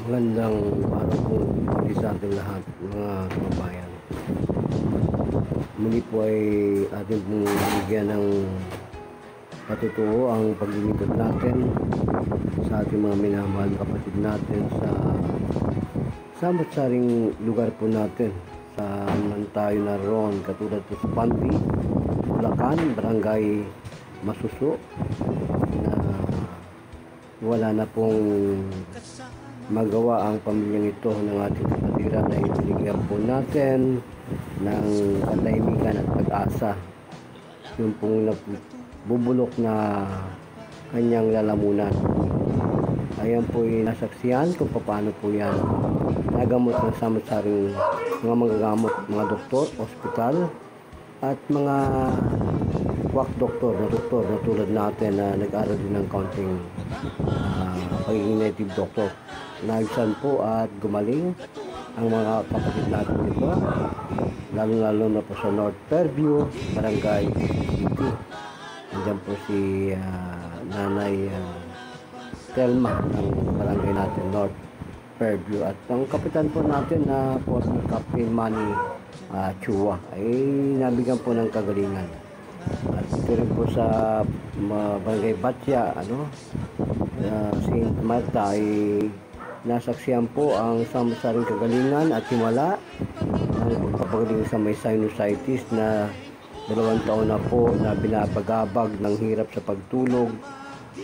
Magandang araw po sa ating lahat, mga kababayan. Muli po ay ating pong bigyan ng patutuo ang paglilingkod natin sa ating mga minamahal kapatid natin sa samot-saring lugar po natin. Saan tayo naroon, katulad po sa Panti, Bulacan, Barangay Masuso, na wala na pong magawa ang pamilyang ito ng ating kapatiran na ibinigyan po natin ng katahimikan at pag-asa. Yung pong bubulok na kanyang lalamunan. Ayan po yung nasaksihan kung paano po yan nagamot ng samot-saring mga magagamot, mga doktor, ospital, at mga quack doktor na tulad natin na nag-aral din ng counting pagiging native doctor. Naibsan po at gumaling ang mga kapatid natin dito, lalo na po sa North Fairview, Barangay City. Nandiyan po si Nanay Telma ng barangay natin, North Fairview. At ang kapitan po natin na former Captain Manny Chua ay nabigyan po ng kagalingan. At ito rin po sa Barangay Batya, St. Marta ay nasaksihan po ang samot-saring kagalingan at himala ng pagpapagaling sa may sinusitis na 2 taon na po na binabagabag ng hirap sa pagtulog,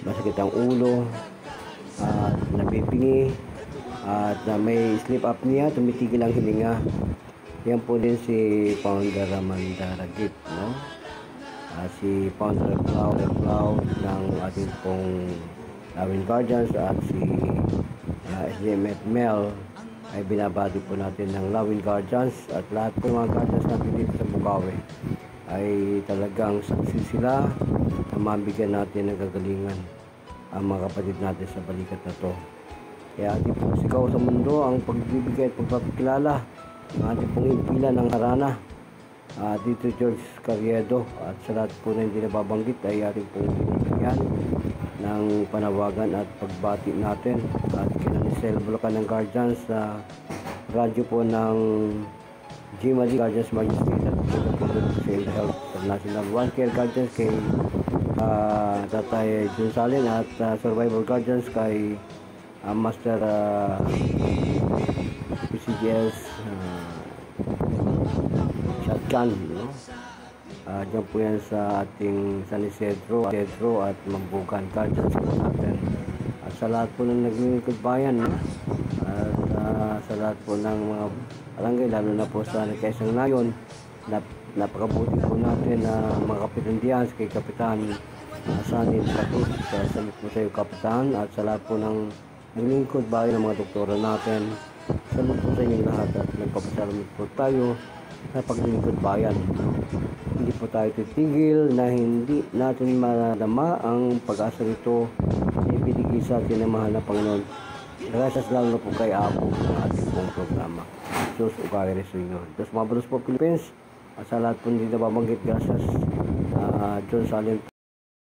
masakit ang ulo, at nabibingi, at may sleep apnea, tumitigil ang hininga. Yan po din si Founder Amanda Ragip, si Founder Cloud ng ating pong Lawin Guardians, at si SDMF Mel ay binabati po natin ng Lawin Guardians, at lahat po mga guardians natin dito sa Bukawi ay talagang saksi sila na mabigyan natin ng kagalingan ang mga kapatid natin sa balikat na to. Kaya ating pong sigaw sa mundo ang pagbibigay at pagpapakilala ng ating pong impila ng harana, dito George Carriedo, at sa lahat po na hindi nababanggit ay ating pong binibigyan ng panawagan at pagbati natin. At kinanisel Bulacan ng Guardians sa radyo po ng GMAD Guardians Majesty at Save the Health International, One Care Guardians kay Tatay Jun Salin, at Survival Guardians kay Master PCGS Shotgun, dyan po yan sa ating San Isidro at Mambugan Guardians po natin. At sa lahat po ng naglilingkod bayan, at sa lahat po ng mga barangay, lalo na po sa Quezon Nayon, napakabuti po natin na mga Kapitan Diaz, kay Kapitan Sanit Katus, salamat po sa iyo Kapitan, at sa lahat po ng naglilingkod bayan ng mga doktora natin. Salamat po sa inyo lahat, at nagpapasalamat po tayo sa paglilingkod bayan. Hindi po tayo titigil na hindi natin madama ang pag-asa nito na ibinigay sa atin ng mahal na Panginoon. Gracias lalo na po kay Apo ng ating pong programa. Diyos Ugari Resuino. Diyos Mabalos po Philippines. At sa lahat po hindi nababanggit, gracias John Salin